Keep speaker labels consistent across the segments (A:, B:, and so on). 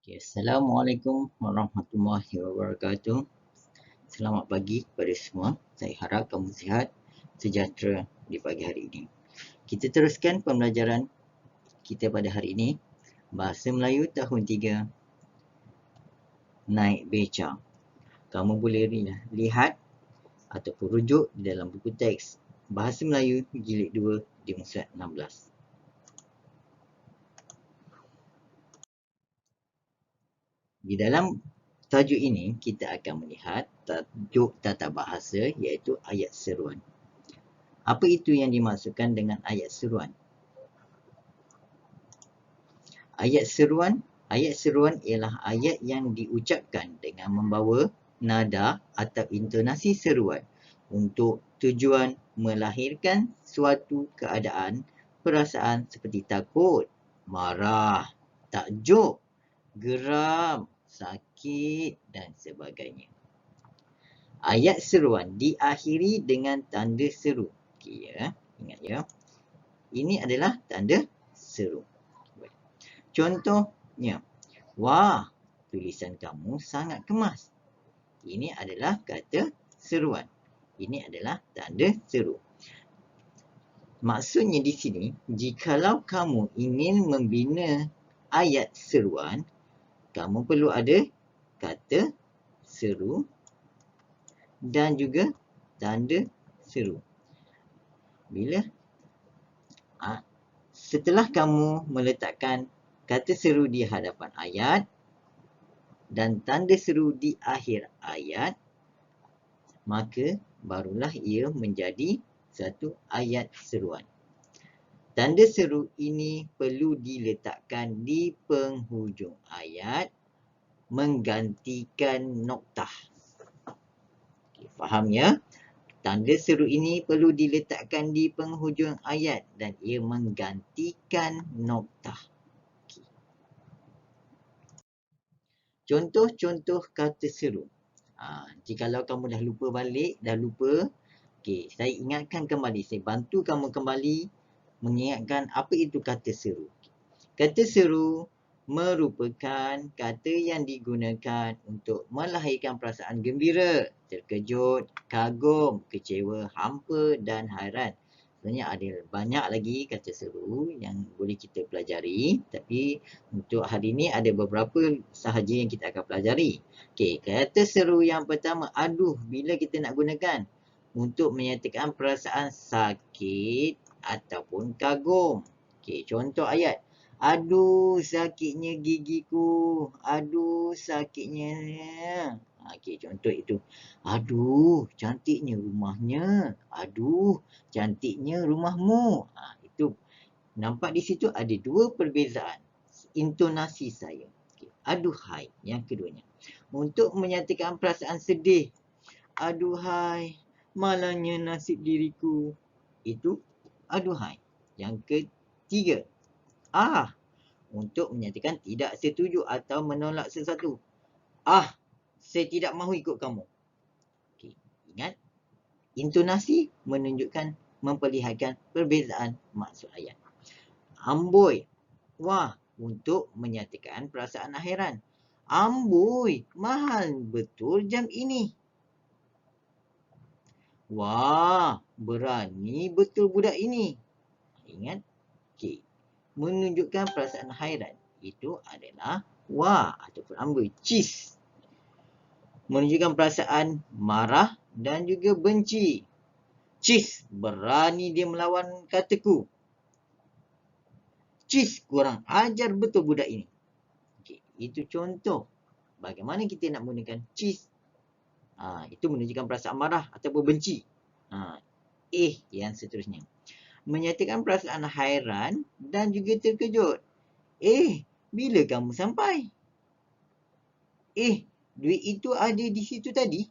A: Okay, Assalamualaikum warahmatullahi wabarakatuh. Selamat pagi kepada semua. Saya harap kamu sihat, sejahtera di pagi hari ini. Kita teruskan pembelajaran kita pada hari ini. Bahasa Melayu tahun 3, naik beca. Kamu boleh lihat ataupun rujuk di dalam buku teks Bahasa Melayu jilid 2 di muka 16. Di dalam tajuk ini, kita akan melihat tajuk tata bahasa iaitu ayat seruan. Apa itu yang dimaksudkan dengan ayat seruan? Ayat seruan ialah ayat yang diucapkan dengan membawa nada atau intonasi seruan untuk tujuan melahirkan suatu keadaan, perasaan seperti takut, marah, takjub, geram, sakit dan sebagainya. Ayat seruan diakhiri dengan tanda seru. Okey ya, ingat ya. Ini adalah tanda seru. Contohnya, wah, tulisan kamu sangat kemas. Ini adalah kata seruan. Ini adalah tanda seru. Maksudnya di sini, jikalau kamu ingin membina ayat seruan, kamu perlu ada kata seru dan juga tanda seru. Setelah kamu meletakkan kata seru di hadapan ayat dan tanda seru di akhir ayat, maka barulah ia menjadi satu ayat seruan. Tanda seru ini perlu diletakkan di penghujung ayat menggantikan noktah. Faham ya? Tanda seru ini perlu diletakkan di penghujung ayat dan ia menggantikan noktah. Contoh-contoh kata seru. Jikalau kamu dah lupa balik, saya ingatkan kembali. Saya bantu kamu kembali mengingatkan apa itu kata seru. Kata seru merupakan kata yang digunakan untuk melahirkan perasaan gembira, terkejut, kagum, kecewa, hampa dan hairan. Sebenarnya ada banyak lagi kata seru yang boleh kita pelajari, tapi untuk hari ini ada beberapa sahaja yang kita akan pelajari. Okey, kata seru yang pertama, aduh, bila kita nak gunakan untuk menyatakan perasaan sakit ataupun kagum. Okey, contoh ayat. Aduh, sakitnya gigiku. Aduh, sakitnya. Okey, contoh itu. Aduh, cantiknya rumahnya. Aduh, cantiknya rumahmu. Itu nampak di situ ada dua perbezaan intonasi saya. Okay. Aduhai, yang keduanya. Untuk menyatakan perasaan sedih. Aduhai, malangnya nasib diriku. Itu aduhai. Yang ketiga. Untuk menyatakan tidak setuju atau menolak sesuatu. Saya tidak mahu ikut kamu. Okay. Ingat, intonasi menunjukkan, memperlihatkan perbezaan maksud ayat. Amboi, wah, untuk menyatakan perasaan akhiran. Amboi, mahal betul jam ini. Wah, berani betul budak ini. Ingat, okay. Menunjukkan perasaan hairan. Itu adalah wah ataupun amboi. Cheese. Menunjukkan perasaan marah dan juga benci. Cheese, berani dia melawan kataku. Cheese, kurang ajar betul budak ini. Okay, itu contoh bagaimana kita nak menggunakan cheese. Itu menunjukkan perasaan marah ataupun benci. Yang seterusnya. Menyatakan perasaan hairan dan juga terkejut. Bila kamu sampai? Duit itu ada di situ tadi.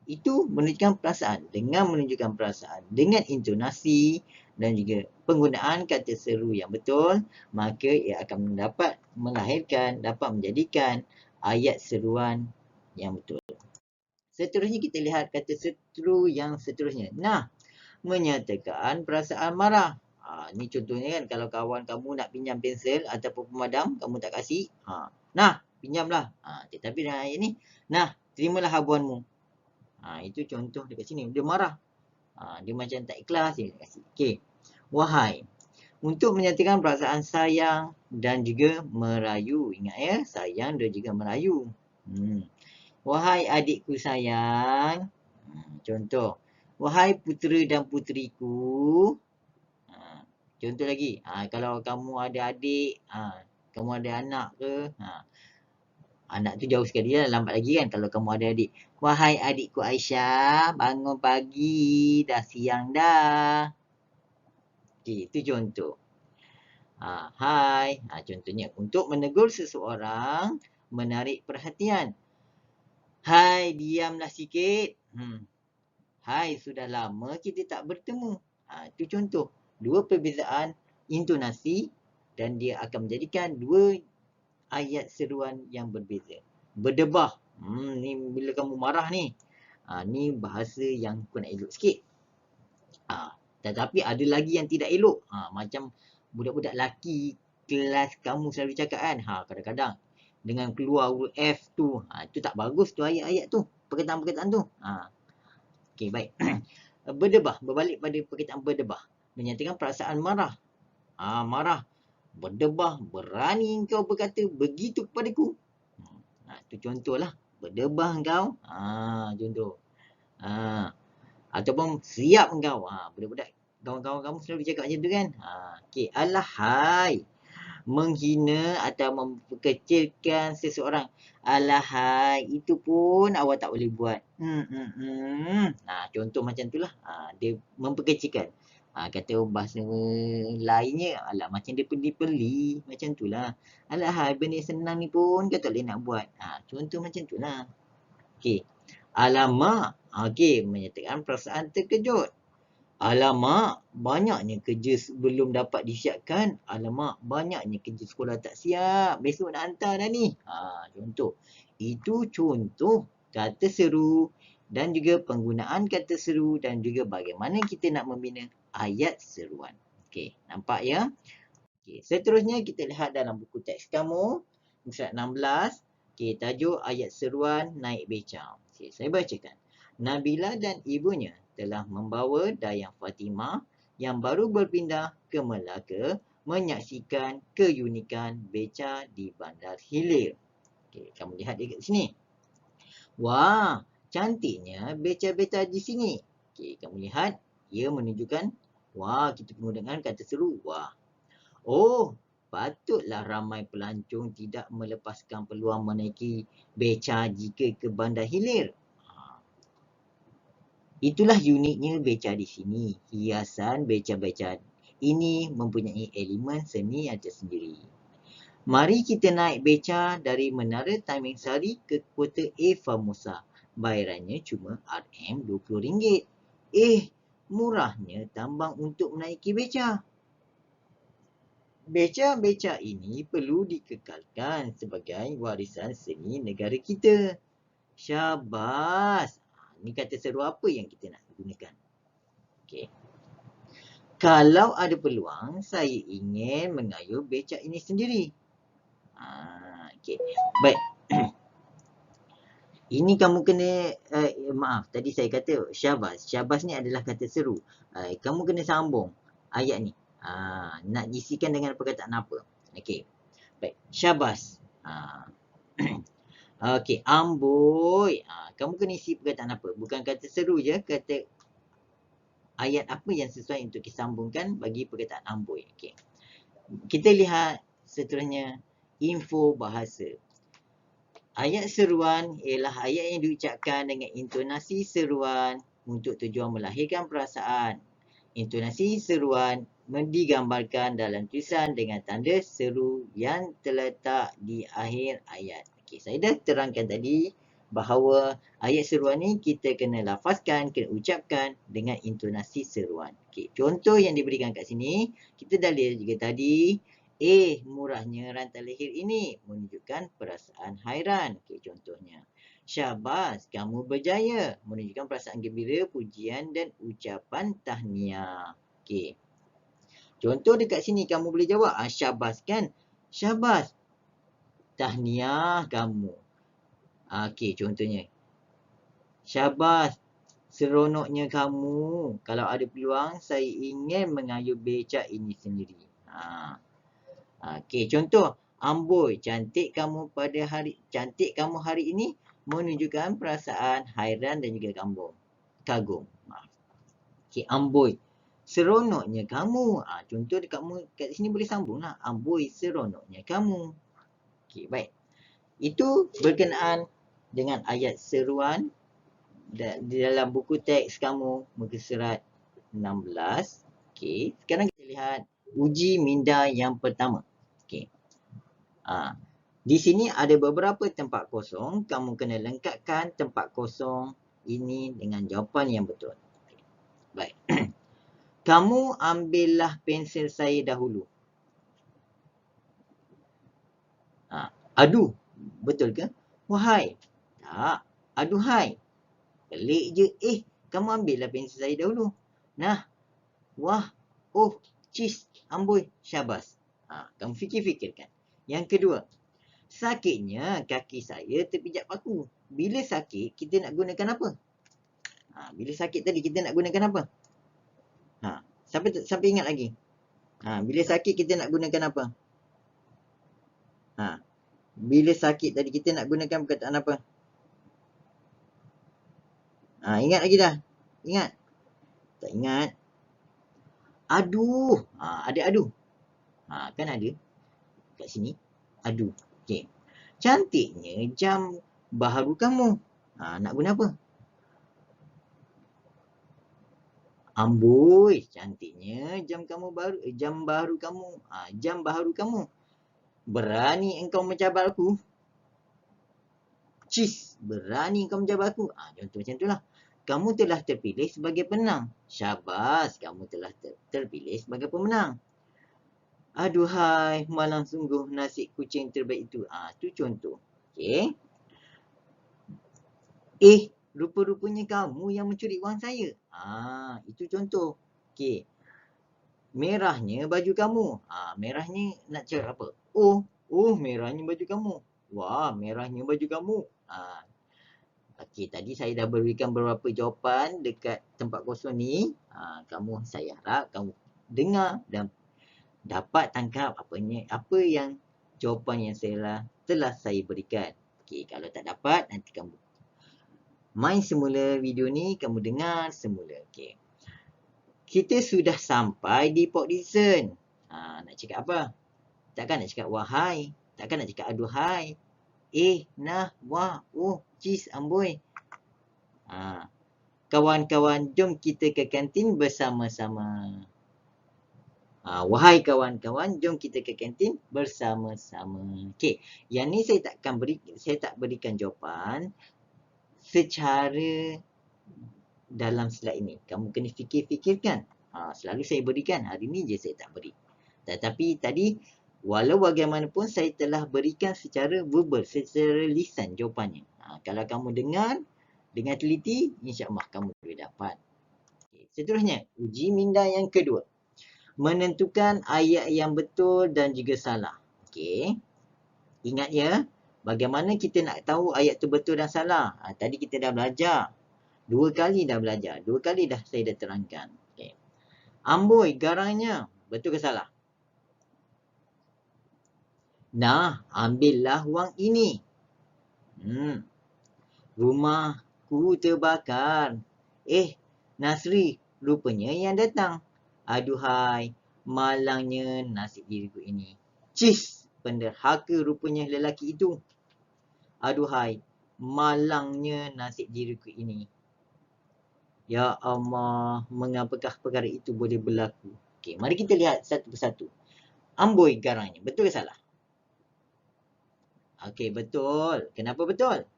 A: Itu menunjukkan perasaan. Dengan menunjukkan perasaan, dengan intonasi dan juga penggunaan kata seru yang betul, maka ia akan dapat menjadikan ayat seruan yang betul. Seterusnya kita lihat kata seru yang seterusnya. Nah, menyatakan perasaan marah. Ni contohnya kan, kalau kawan kamu nak pinjam pensel ataupun pemadam, kamu tak kasih. Nah, pinjamlah. Tetapi dalam ayat ni, nah, terimalah habuanmu. Itu contoh dekat sini. Dia marah. Dia macam tak ikhlas dia kasih. Okey. Wahai. Untuk menyatakan perasaan sayang dan juga merayu. Ingat ya, sayang dan juga merayu. Wahai adikku sayang. Contoh. Wahai putera dan puteriku. Contoh lagi. Kalau kamu ada adik, kamu ada anak ke, anak tu jauh sekali lah, lambat lagi kan kalau kamu ada adik. Wahai adikku Aisyah, bangun pagi, dah siang dah. Okey, itu contoh. Hai, contohnya untuk menegur seseorang, menarik perhatian. Hai, diamlah sikit. Hai, sudah lama kita tak bertemu. Itu contoh. Dua perbezaan intonasi dan dia akan menjadikan dua ayat seruan yang berbeza. Berdebah. Ni bila kamu marah ni. Ni bahasa yang kau nak elok sikit. Tetapi ada lagi yang tidak elok. Macam budak-budak lelaki kelas kamu selalu cakap kan. Kadang-kadang dengan keluar huruf F tu. Itu tak bagus tu ayat-ayat tu. Perkataan-perkataan tu. Okey, baik. Berdebah. Berbalik pada perkataan berdebah. Menyatakan perasaan marah. Marah. Berdebah. Berani kau berkata begitu kepadaku. Itu contohlah. Berdebah kau. Contoh. Ataupun siap kau. Budak-budak kawan-kawan kamu selalu cakap macam tu kan. Okey. Alahai. Menghina atau memperkecilkan seseorang. Alahai. Itu pun awak tak boleh buat. Contoh macam tu lah. Dia memperkecilkan. Kata bahasa lainnya, alah macam dia peli-peli. Macam tu lah. Alahai, benda senang ni pun kau tak boleh nak buat. Contoh macam tu lah. Okey. Alamak. Okey, menyatakan perasaan terkejut. Alamak, banyaknya kerja belum dapat disiapkan. Alamak, banyaknya kerja sekolah tak siap. Besok nak hantar dah ni. Contoh. Itu contoh kata seru dan juga penggunaan kata seru dan juga bagaimana kita nak membina ayat seruan. Okey, nampak ya? Okey, seterusnya kita lihat dalam buku teks kamu, muka 16. Okey, tajuk ayat seruan naik beca. Okey, saya bacakan. Nabila dan ibunya telah membawa Dayang Fatimah yang baru berpindah ke Melaka menyaksikan keunikan beca di Bandar Hilir. Okey, kamu lihat dekat sini. Wah, cantiknya beca-beca di sini. Okey, kamu lihat, ia menunjukkan, wah, kita menggunakan kata seru. Wah. Oh, patutlah ramai pelancong tidak melepaskan peluang menaiki beca jika ke Bandar Hilir. Itulah uniknya beca di sini. Hiasan beca-beca ini mempunyai elemen seni yang tersendiri. Mari kita naik beca dari Menara Taming Sari ke Kota A Formosa. Bayarannya cuma RM20. Murahnya tambang untuk menaiki beca. Beca-beca ini perlu dikekalkan sebagai warisan seni negara kita. Syabas. Ni kata seru apa yang kita nak gunakan. Okey. Kalau ada peluang, saya ingin mengayuh beca ini sendiri. Okey. Baik. Ini kamu kena, maaf, tadi saya kata syabas. Syabas ni adalah kata seru. Kamu kena sambung ayat ni. Nak isikan dengan perkataan apa? Okey. Baik. Syabas. Okey, amboi. Kamu kena isi perkataan apa? Bukan kata seru je, kata ayat apa yang sesuai untuk disambungkan bagi perkataan amboi. Okey. Kita lihat seterusnya info bahasa. Ayat seruan ialah ayat yang diucapkan dengan intonasi seruan untuk tujuan melahirkan perasaan. Intonasi seruan digambarkan dalam tulisan dengan tanda seru yang terletak di akhir ayat. Okey, saya dah terangkan tadi bahawa ayat seruan ni kita kena lafazkan, kena ucapkan dengan intonasi seruan. Okey, contoh yang diberikan kat sini, kita dah lihat juga tadi, murahnya rantai leher ini menunjukkan perasaan hairan. Okey, contohnya. Syabas, kamu berjaya. Menunjukkan perasaan gembira, pujian dan ucapan tahniah. Okey. Contoh dekat sini kamu boleh jawab. Syabas kan? Syabas. Tahniah kamu. Okey, contohnya. Syabas. Seronoknya kamu. Kalau ada peluang, saya ingin mengayuh becak ini sendiri. Okey, contoh. Amboi, cantik kamu hari ini menunjukkan perasaan hairan dan juga kagum. Okey, amboi. Seronoknya kamu. Contoh kat sini boleh sambung lah. Amboi, seronoknya kamu. Okey, baik. Itu berkenaan dengan ayat seruan di dalam buku teks kamu, muka surat 16. Okey, sekarang kita lihat uji minda yang pertama. Okey. Di sini ada beberapa tempat kosong. Kamu kena lengkapkan tempat kosong ini dengan jawapan yang betul. Okay. Baik. Kamu ambillah pensel saya dahulu. Aduh. Betul ke? Wahai. Tak. Aduhai. Pelik je. Kamu ambillah pensel saya dahulu. Nah. Wah. Oh. Cis. Amboi. Syabas. Kamu fikir-fikirkan. Yang kedua. Sakitnya kaki saya terpijak paku. Bila sakit, kita nak gunakan apa? Bila sakit tadi, kita nak gunakan apa? Siapa ingat lagi? Bila sakit, kita nak gunakan apa? Bila sakit tadi, kita nak gunakan perkataan apa? Ingat lagi dah? Ingat? Tak ingat? Aduh. Ada aduh. Kan ada? Kat sini. Aduh. Okay. Cantiknya jam baharu kamu. Nak guna apa? Amboi, cantiknya jam baharu kamu. Jam baharu kamu. Berani engkau mencabar aku? Cis, berani engkau mencabar aku? Contoh macam itulah. Kamu telah terpilih sebagai pemenang. Syabas, kamu telah terpilih sebagai pemenang. Aduhai, malang sungguh nasi kucing terbaik itu. Itu contoh. Okey. Rupa-rupanya kamu yang mencuri wang saya. Itu contoh. Okey. Merahnya baju kamu. Merahnya nak cakap apa? Merahnya baju kamu. Wah, merahnya baju kamu. Okey, tadi saya dah berikan beberapa jawapan dekat tempat kosong ni. Saya harap kamu dengar dan dapat tangkap apa yang jawapan yang telah saya berikan. Okey, kalau tak dapat, nanti kamu main semula video ni, kamu dengar semula. Okey. Kita sudah sampai di Port Dickson. Nak cakap apa? Takkan nak cakap wahai. Takkan nak cakap aduhai. Nah, wah, cis, amboi. Kawan-kawan, jom kita ke kantin bersama-sama. Wahai kawan-kawan, jom kita ke kantin bersama-sama. Okey, yang ni saya tak berikan jawapan secara dalam slide ini. Kamu kena fikir-fikirkan. Selalu saya berikan, hari ni je saya tak beri. Tetapi tadi, walau bagaimanapun saya telah berikan secara verbal, secara lisan jawapannya. Kalau kamu dengar dengan teliti, insya-Allah kamu boleh dapat. Okay. Seterusnya, uji minda yang kedua. Menentukan ayat yang betul dan juga salah. Okey. Ingat ya, bagaimana kita nak tahu ayat tu betul dan salah? Tadi kita dah belajar. 2 kali dah belajar. 2 kali dah saya dah terangkan. Okey. Amboi garangnya. Betul ke salah? Nah, ambillah wang ini. Rumahku terbakar. Nasri rupanya yang datang. Aduhai, malangnya nasib diriku ini. Cis, penderhaka rupanya lelaki itu. Aduhai, malangnya nasib diriku ini. Ya Allah, mengapakah perkara itu boleh berlaku? Okey, mari kita lihat satu persatu. Amboi garangnya, betul ke salah? Okey, betul. Kenapa betul?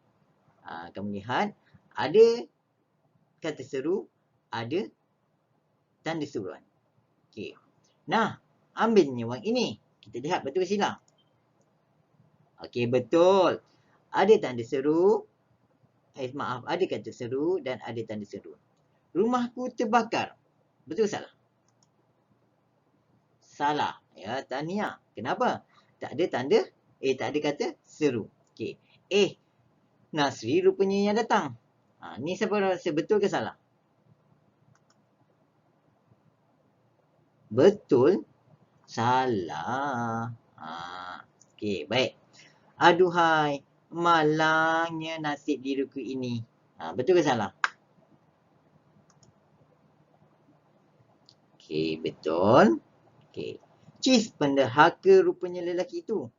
A: Kamu lihat, ada kata seru, ada tanda seruan. Okey. Nah, ambilnya wang ini. Kita lihat betul ke silap? Okey, betul. Ada tanda seru. Ada kata seru dan ada tanda seru. Rumahku terbakar. Betul ke salah? salah. Ya, tahniah. Kenapa? Tak ada tanda, tak ada kata seru. Okey. Nasri rupanya yang datang. Ni siapa rasa betul ke salah? Betul. Salah. Okey, baik. Aduhai, malangnya nasib diriku ini. Betul ke salah? Okey, betul. Okey. Cis, pendahaka rupanya lelaki itu.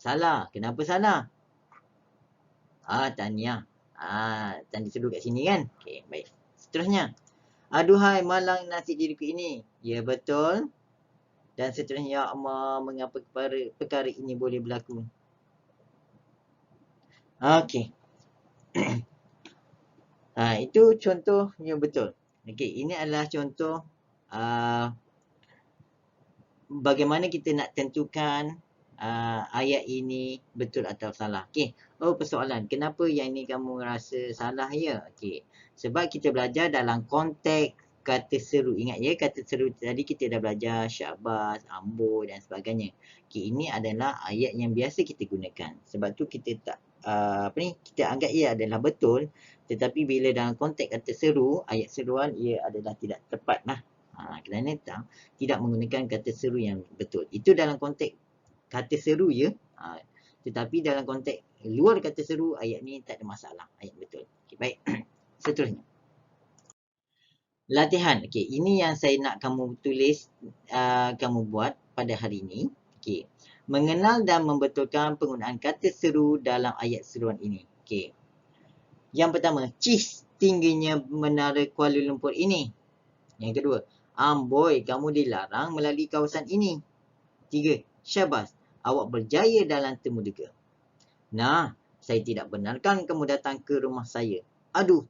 A: Salah. Kenapa salah? Tahniah. Tanda seru kat sini kan? Okey, baik. Seterusnya. Aduhai, malang nasib diriku ini. Ya, betul. Dan seterusnya, ya Allah, mengapa perkara ini boleh berlaku? Okey. Itu contoh yang betul. Okey, ini adalah contoh bagaimana kita nak tentukan ayat ini betul atau salah. Okey. Persoalan, kenapa yang ni kamu rasa salah ya? Okey. Sebab kita belajar dalam konteks kata seru. Ingat ya, kata seru tadi kita dah belajar syabas, amboi dan sebagainya. Okey, ini adalah ayat yang biasa kita gunakan. Sebab tu kita tak kita anggap ia adalah betul, tetapi bila dalam konteks kata seru, ayat seruan, ia adalah tidak tepat lah. Kerana tidak menggunakan kata seru yang betul. Itu dalam konteks kata seru ya. Tetapi dalam konteks luar kata seru, ayat ni tak ada masalah. Ayat betul. Okay, baik. Seterusnya. Latihan. Okay, ini yang saya nak kamu tulis, kamu buat pada hari ini. Okay. Mengenal dan membetulkan penggunaan kata seru dalam ayat seruan ini. Okay. Yang pertama, cis tingginya menara Kuala Lumpur ini. Yang kedua, amboi kamu dilarang melalui kawasan ini. 3. Syabas, awak berjaya dalam temuduga. Nah, saya tidak benarkan kamu datang ke rumah saya. Aduh,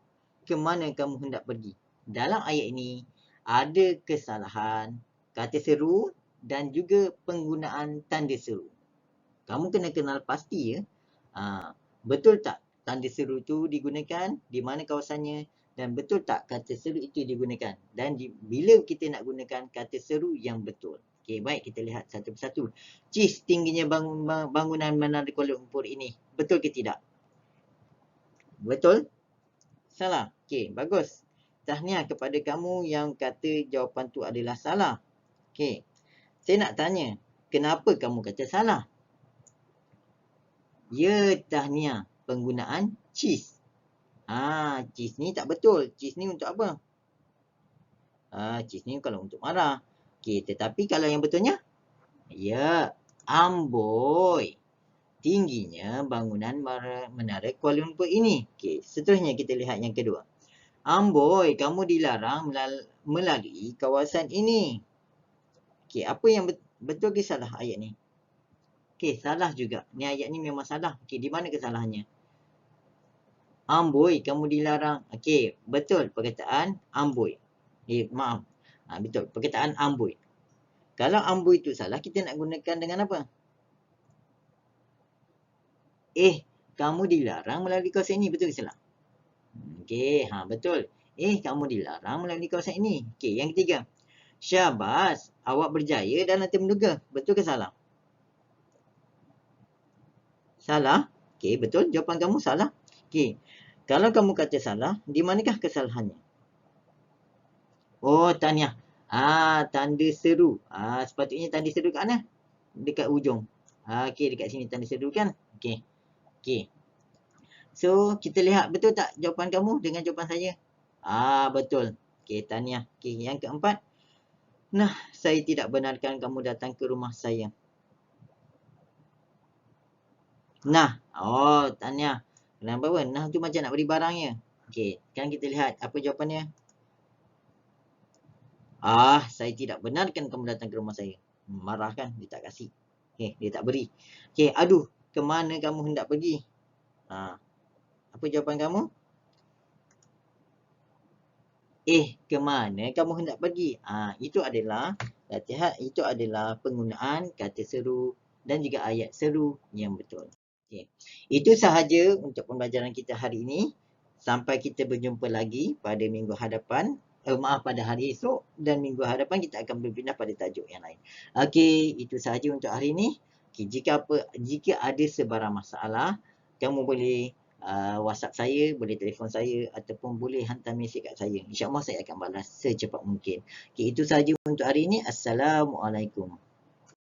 A: ke mana kamu hendak pergi? Dalam ayat ini, ada kesalahan kata seru dan juga penggunaan tanda seru. Kamu kena kenal pasti ya. Betul tak tanda seru itu digunakan, di mana kawasannya, dan betul tak kata seru itu digunakan. Dan bila kita nak gunakan kata seru yang betul. Okey, baik, kita lihat satu persatu. Cis tingginya bangunan menara Kuala Lumpur ini. Betul ke tidak? Betul? Salah. Okey, bagus. Tahniah kepada kamu yang kata jawapan tu adalah salah. Okey. Saya nak tanya, kenapa kamu kata salah? Ya, tahniah. Penggunaan cis. Cis ni tak betul. Cis ni untuk apa? Cis ni kalau untuk marah. Okey, tetapi kalau yang betulnya? Ya, amboi. Tingginya bangunan menara Kuala Lumpur ini. Okey, seterusnya kita lihat yang kedua. Amboi, kamu dilarang melalui kawasan ini. Okey, apa yang betul ke salah ayat ni? Okey, salah juga. Ni ayat ni memang salah. Okey, di mana kesalahannya? Amboi, kamu dilarang. Okey, betul perkataan amboi. Maaf. Betul, perkataan amboi. Kalau amboi itu salah, kita nak gunakan dengan apa? Kamu dilarang melalui kawasan ini. Betul ke salah? Okey, betul. Kamu dilarang melalui kawasan ini. Okey, yang ketiga. Syabas, awak berjaya dalam temuduga. Betul ke salah? Salah. Okey, betul. Jawapan kamu salah. Okey. Kalau kamu kata salah, di manakah kesalahannya? Tahniah. Tanda seru. Sepatutnya tanda seru kat mana? Dekat ujung. Okey, dekat sini tanda seru kan? Okey. Okey. So, kita lihat betul tak jawapan kamu dengan jawapan saya? Betul. Okey, tahniah. Okey, yang keempat. Nah, saya tidak benarkan kamu datang ke rumah saya. Nah. Tahniah. Kenapa apa? Nah tu macam nak beri barangnya. Okey, sekarang kita lihat apa jawapannya. Saya tidak benarkan kamu datang ke rumah saya. Marah kan? Dia tak kasih. Okey, dia tak beri. Okey, aduh, ke mana kamu hendak pergi? Apa jawapan kamu? Ke mana kamu hendak pergi? Itu adalah latihan, itu adalah penggunaan kata seru dan juga ayat seru yang betul. Okey. Itu sahaja untuk pembelajaran kita hari ini. Sampai kita berjumpa lagi pada minggu hadapan. maaf, pada hari esok, dan minggu hadapan kita akan berpindah pada tajuk yang lain. Okey, itu sahaja untuk hari ini. Okay, jika ada sebarang masalah, kamu boleh WhatsApp saya, boleh telefon saya, ataupun boleh hantar mesej kat saya. InsyaAllah saya akan balas secepat mungkin. Okay, itu sahaja untuk hari ini. Assalamualaikum.